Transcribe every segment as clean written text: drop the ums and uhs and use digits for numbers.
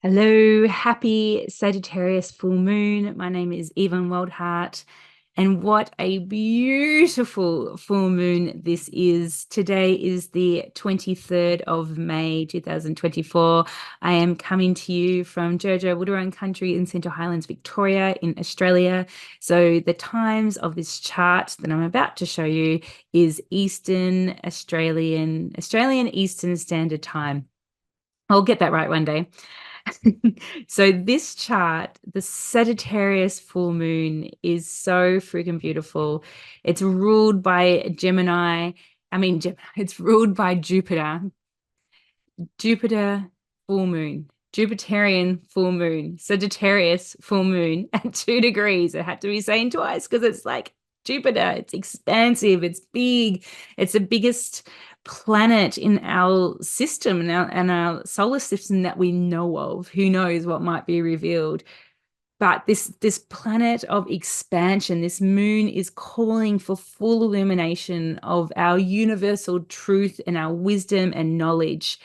Hello, happy Sagittarius full moon. My name is Yvonne Wildheart, and what a beautiful full moon this is. Today is the 23rd of May, 2024. I am coming to you from Jojo Wurrung Country in Central Highlands, Victoria, in Australia. So the times of this chart that I'm about to show you is Australian Eastern Standard Time. I'll get that right one day. So this chart, the Sagittarius full moon, is so freaking beautiful. It's ruled by Gemini. It's ruled by Jupiter. Jupiter full moon. Jupiterian full moon. Sagittarius full moon at 2 degrees. It had to be saying twice because it's like Jupiter. It's expansive. It's big. It's the biggest planet in our system and our solar system that we know of. Who knows what might be revealed? But this planet of expansion, this moon is calling for full illumination of our universal truth and our wisdom and knowledge.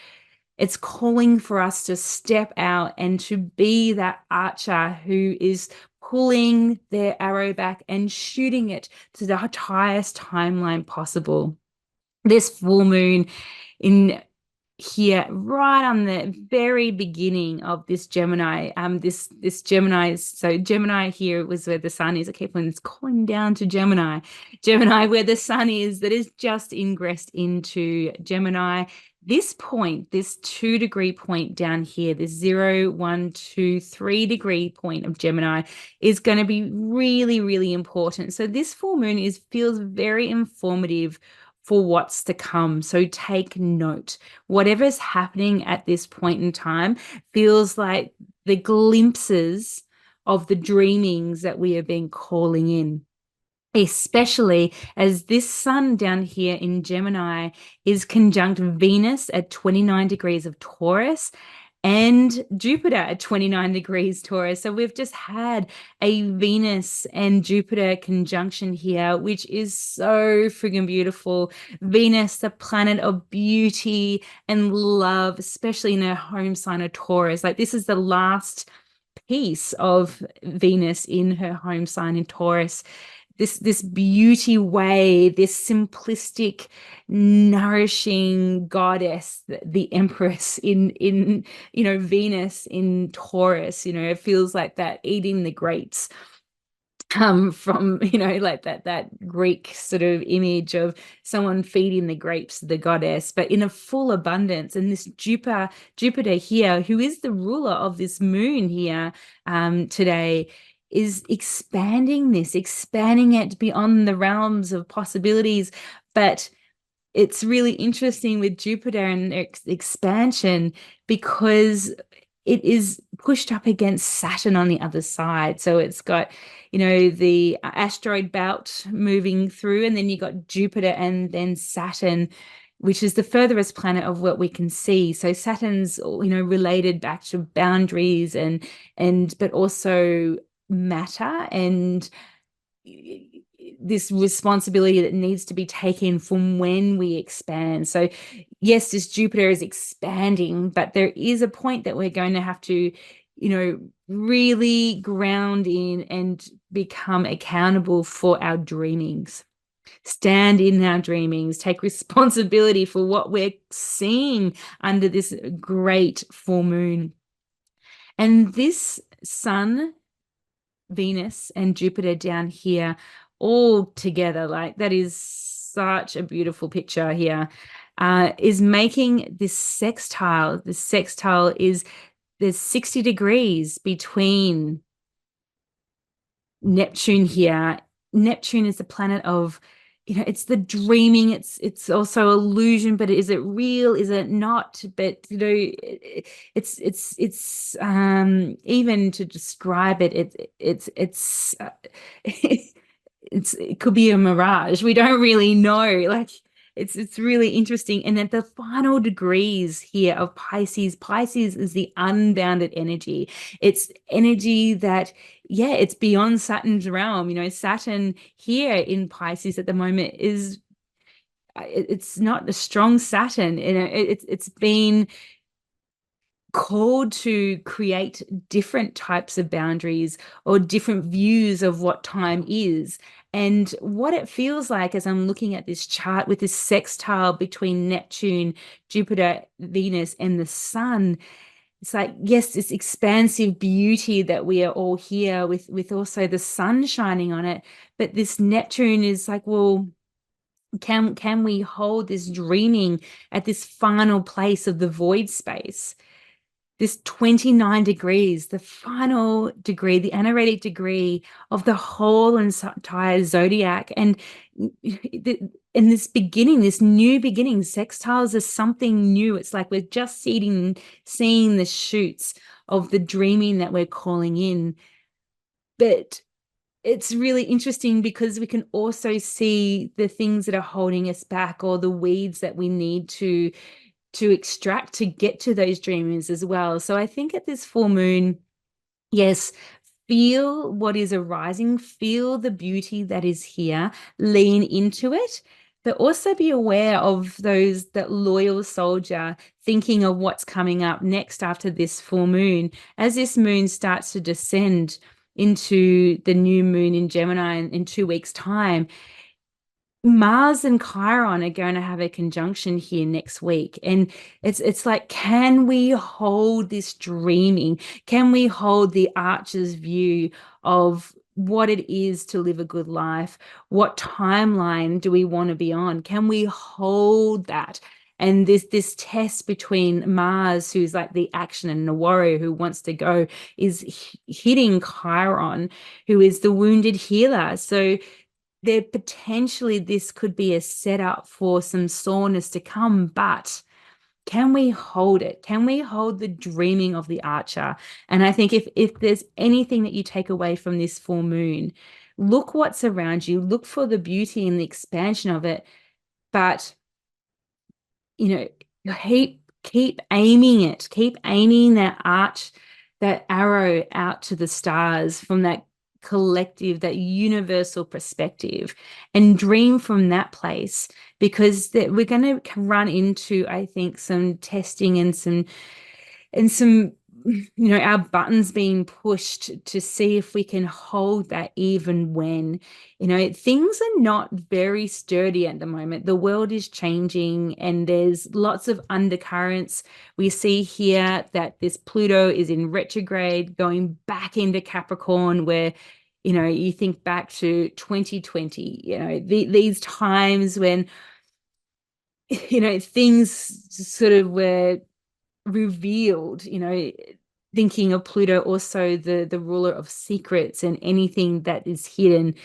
It's calling for us to step out and to be that archer who is pulling their arrow back and shooting it to the highest timeline possible. This full moon in here, right on the very beginning of this Gemini, this Gemini, so Gemini here was where the sun is. I keep on calling down to Gemini where the sun is, that is just ingressed into Gemini. This point, this 2 degree point down here, this 0, 1, 2, 3 degree point of Gemini is going to be really, really important. So this full moon feels very informative for what's to come. So take note. Whatever's happening at this point in time feels like the glimpses of the dreamings that we have been calling in, especially as this sun down here in Gemini is conjunct Venus at 29 degrees of Taurus and Jupiter at 29 degrees Taurus. So we've just had a Venus and Jupiter conjunction here, which is so friggin' beautiful. Venus, the planet of beauty and love, especially in her home sign of Taurus. Like, this is the last piece of Venus in her home sign in Taurus. This beauty way, this simplistic, nourishing goddess, the Empress in Venus in Taurus. It feels like that eating the grapes from like that Greek sort of image of someone feeding the grapes to the goddess, but in a full abundance. And this Jupiter here, who is the ruler of this moon here today, is expanding it beyond the realms of possibilities. But it's really interesting with Jupiter and expansion because it is pushed up against Saturn on the other side. So it's got, the asteroid belt moving through, and then you got Jupiter and then Saturn, which is the furthest planet of what we can see. So Saturn's, related back to boundaries but also matter and this responsibility that needs to be taken from when we expand. So yes, this Jupiter is expanding, but there is a point that we're going to have to, really ground in and become accountable for our dreamings. Stand in our dreamings, take responsibility for what we're seeing under this great full moon. And this sun, Venus, and Jupiter down here all together, like, that is such a beautiful picture here, is making this sextile. This sextile is, there's 60 degrees between Neptune here. Neptune is the planet of, it's the dreaming. It's also illusion, but is it real? Is it not? But it's even to describe it could be a mirage. We don't really know. Like, it's really interesting. And at the final degrees here of Pisces is the unbounded energy. It's energy that, yeah, it's beyond Saturn's realm. Saturn here in Pisces at the moment it's not a strong Saturn. It's been called to create different types of boundaries or different views of what time is. And what it feels like as I'm looking at this chart with this sextile between Neptune, Jupiter, Venus, and the sun, it's like, yes, this expansive beauty that we are all here with also the sun shining on it. But this Neptune is like, well, can we hold this dreaming at this final place of the void space? This 29 degrees, the final degree, the anaretic degree of the whole entire zodiac. And in this beginning, this new beginning, sextiles is something new. It's like we're just seeing the shoots of the dreaming that we're calling in. But it's really interesting because we can also see the things that are holding us back, or the weeds that we need to extract to get to those dreamers as well. So I think at this full moon, yes, feel what is arising, feel the beauty that is here, lean into it, but also be aware of that loyal soldier thinking of what's coming up next after this full moon. As this moon starts to descend into the new moon in Gemini in 2 weeks' time, Mars and Chiron are going to have a conjunction here next week. And it's like, can we hold this dreaming? Can we hold the archer's view of what it is to live a good life? What timeline do we want to be on? Can we hold that? And this test between Mars, who's like the action and the warrior who wants to go, is hitting Chiron, who is the wounded healer. So there potentially this could be a setup for some soreness to come, but can we hold it? Can we hold the dreaming of the archer? And I think if there's anything that you take away from this full moon, look what's around you, look for the beauty and the expansion of it, but keep aiming it, keep aiming that arrow out to the stars from that collective, that universal perspective, and dream from that place, because we're going to run into, I think, some testing and some our buttons being pushed to see if we can hold that, even when things are not very sturdy at the moment. The world is changing and there's lots of undercurrents. We see here that this Pluto is in retrograde, going back into Capricorn, where you think back to 2020, these times when things sort of were revealed, thinking of Pluto also the ruler of secrets, and anything that is hidden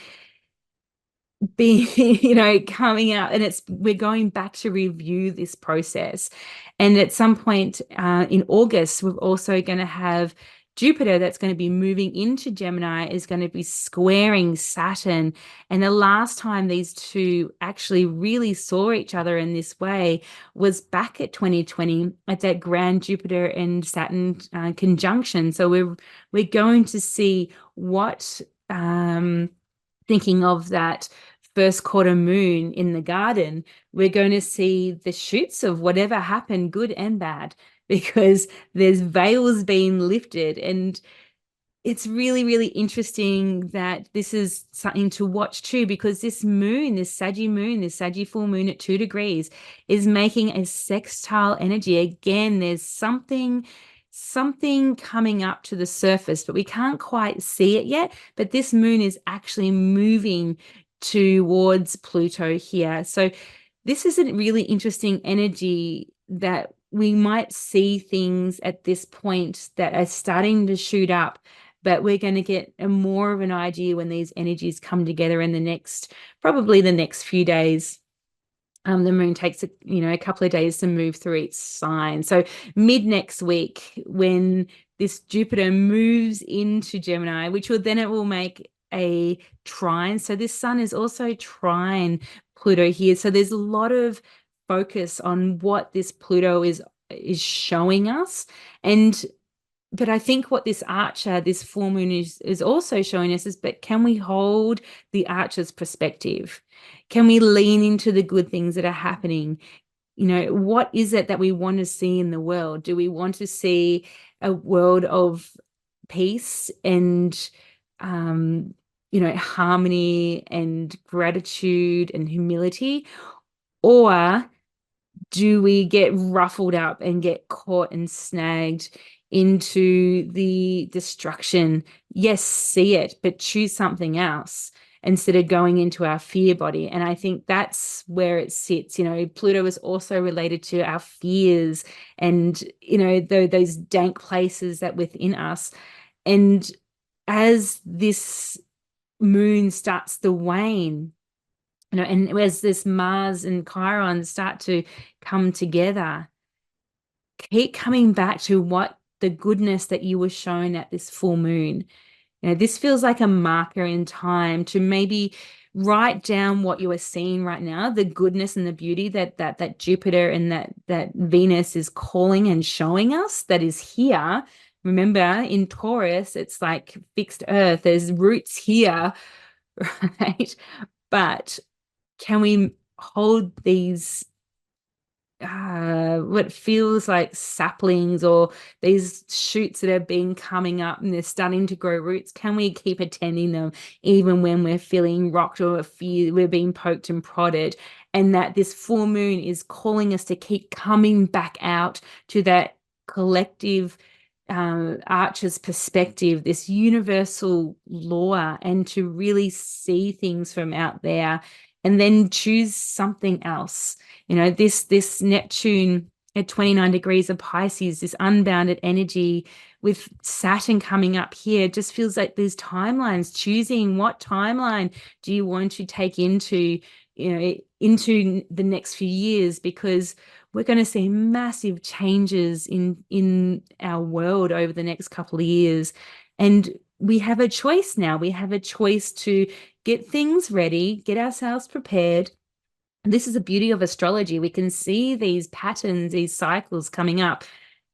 being coming out. And we're going back to review this process. And at some point in August, we're also going to have Jupiter that's going to be moving into Gemini, is going to be squaring Saturn. And the last time these two actually really saw each other in this way was back at 2020 at that grand Jupiter and Saturn conjunction. So we're going to see what, thinking of that first quarter moon in the garden, we're going to see the shoots of whatever happened, good and bad, because there's veils being lifted. And it's really, really interesting that this is something to watch too, because this moon, this Saggy full moon at 2 degrees is making a sextile energy. Again, there's something coming up to the surface, but we can't quite see it yet. But this moon is actually moving towards Pluto here. So this is a really interesting energy that we might see things at this point that are starting to shoot up, but we're going to get more of an idea when these energies come together in probably the next few days. The moon takes a couple of days to move through each sign. So mid next week, when this Jupiter moves into Gemini, it will make a trine. So this sun is also trine Pluto here. So there's a lot of focus on what this Pluto is showing us. But I think what this full moon is also showing us but can we hold the archer's perspective? Can we lean into the good things that are happening? what is it that we want to see in the world? Do we want to see a world of peace and, harmony and gratitude and humility? Or do we get ruffled up and get caught and snagged into the destruction? Yes, see it, but choose something else instead of going into our fear body. And I think that's where it sits. Pluto is also related to our fears and, those dank places that within us. And as this moon starts to wane, and as this Mars and Chiron start to come together, keep coming back to what the goodness that you were shown at this full moon. This feels like a marker in time to maybe write down what you are seeing right now, the goodness and the beauty that Jupiter and that Venus is calling and showing us that is here. Remember, in Taurus, it's like fixed earth. There's roots here, right? But can we hold these what feels like saplings or these shoots that have been coming up and they're starting to grow roots? Can we keep attending them even when we're feeling rocked or fear we're being poked and prodded? And that this full moon is calling us to keep coming back out to that collective Archer's perspective, this universal law, and to really see things from out there and then choose something else. This Neptune at 29 degrees of Pisces, this unbounded energy with Saturn coming up here, just feels like these timelines, choosing what timeline do you want to take into the next few years, because we're going to see massive changes in our world over the next couple of years. And we have a choice now. We have a choice to get things ready, get ourselves prepared. This is the beauty of astrology. We can see these patterns, these cycles coming up,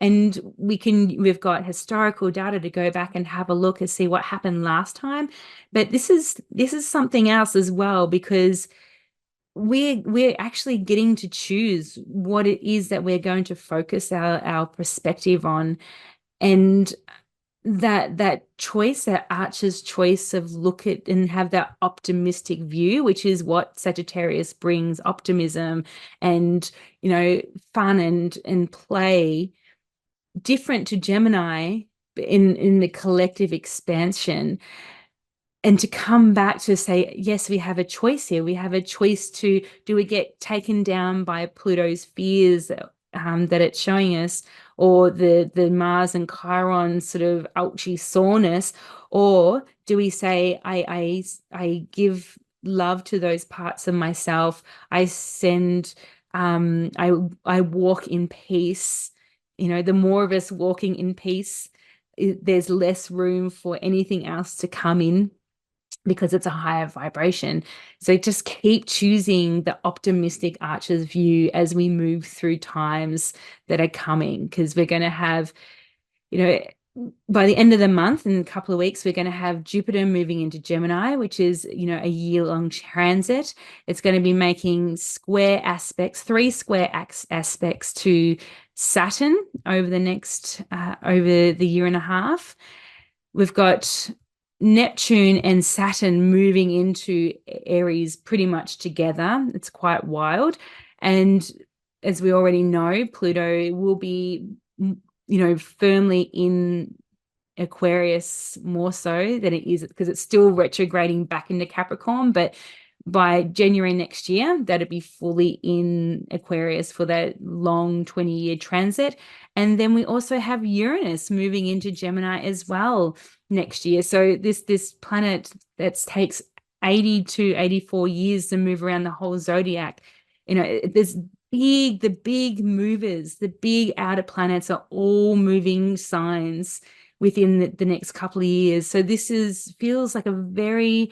and we've got historical data to go back and have a look and see what happened last time. But this is something else as well, because we're actually getting to choose what it is that we're going to focus our perspective on. And that choice, that Archer's choice of look at and have that optimistic view, which is what Sagittarius brings, optimism and, fun and play, different to Gemini in the collective expansion. And to come back to say, yes, we have a choice here. We have a choice to, do we get taken down by Pluto's fears that it's showing us, or the Mars and Chiron sort of ouchy soreness, or do we say, I give love to those parts of myself. I send, I walk in peace. The more of us walking in peace, there's less room for anything else to come in, because it's a higher vibration. So just keep choosing the optimistic Archer's view as we move through times that are coming, because we're going to have, by the end of the month, in a couple of weeks, we're going to have Jupiter moving into Gemini, which is, a year-long transit. It's going to be making square aspects, 3 square aspects to Saturn over over the year and a half. We've got Neptune and Saturn moving into Aries pretty much together. It's quite wild. And as we already know, Pluto will be, firmly in Aquarius more so than it is, because it's still retrograding back into Capricorn. But by January next year, that'll be fully in Aquarius for that long 20-year transit. And then we also have Uranus moving into Gemini as well next year. So this planet that takes 80 to 84 years to move around the whole zodiac, the big movers, the big outer planets are all moving signs within the next couple of years. So this feels like a very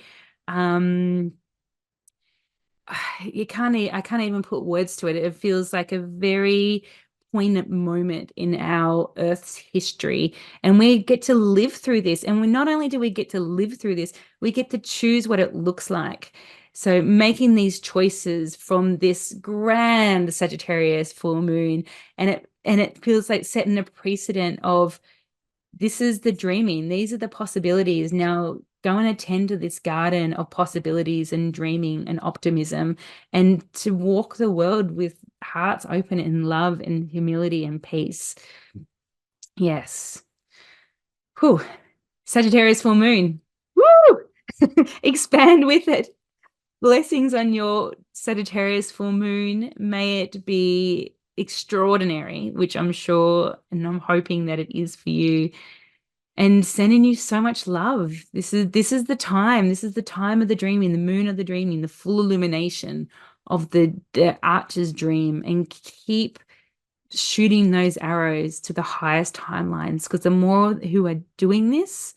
I can't even put words to it. It feels like a very poignant moment in our Earth's history, and we get to live through this. And not only do we get to live through this, we get to choose what it looks like. So making these choices from this grand Sagittarius full moon, and it feels like setting a precedent of this is the dreaming. These are the possibilities. Now go and attend to this garden of possibilities and dreaming and optimism, and to walk the world with hearts open in love and humility and peace. Yes. Whew. Sagittarius full moon. Woo! Expand with it. Blessings on your Sagittarius full moon. May it be extraordinary, which I'm sure and I'm hoping that it is for you. And sending you so much love. This is the time. This is the time of the dreaming, the moon of the dreaming, the full illumination of the archer's dream. And keep shooting those arrows to the highest timelines, because the more who are doing this,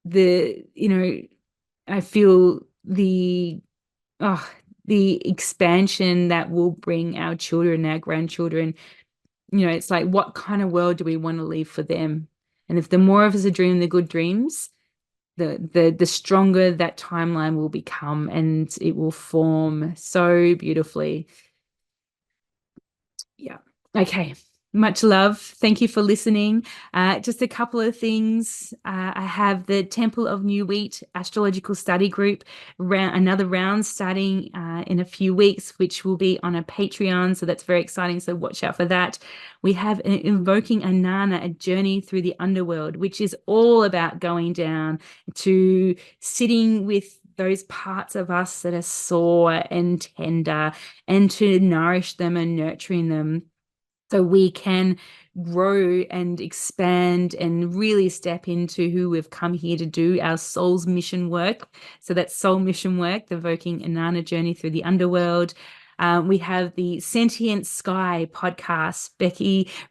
I feel oh, the expansion that will bring our children, our grandchildren. It's like, what kind of world do we want to leave for them? And if the more of us are dreaming the good dreams, the stronger that timeline will become, and it will form so beautifully. Yeah. Okay. Much love. Thank you for listening. Just a couple of things. I have the Temple of New Wheat Astrological Study Group, another round starting in a few weeks, which will be on a Patreon. So that's very exciting. So watch out for that. We have Invoking Anana, a journey through the underworld, which is all about going down to sitting with those parts of us that are sore and tender, and to nourish them and nurturing them, so we can grow and expand and really step into who we've come here to do, our soul's mission work. So that's soul mission work, the Evoking Inanna journey through the underworld. We have the Sentient Sky podcast.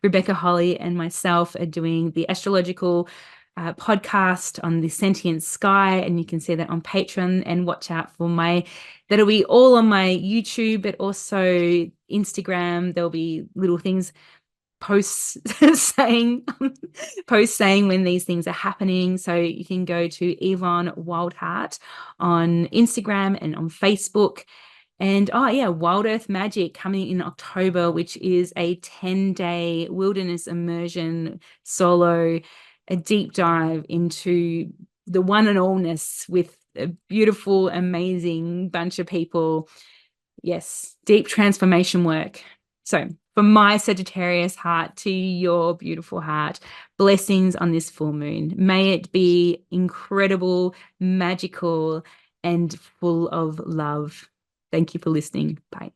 Rebecca Holly, and myself are doing the astrological podcast on the Sentient Sky, and you can see that on Patreon. And watch out for that'll be all on my YouTube, but also Instagram. There'll be little things, posts saying when these things are happening. So you can go to Yvonne Wildheart on Instagram and on Facebook. And Wild Earth Magic coming in October, which is a 10-day wilderness immersion solo, a deep dive into the one and allness with a beautiful, amazing bunch of people. Yes, deep transformation work. So from my Sagittarius heart to your beautiful heart, blessings on this full moon. May it be incredible, magical, and full of love. Thank you for listening. Bye.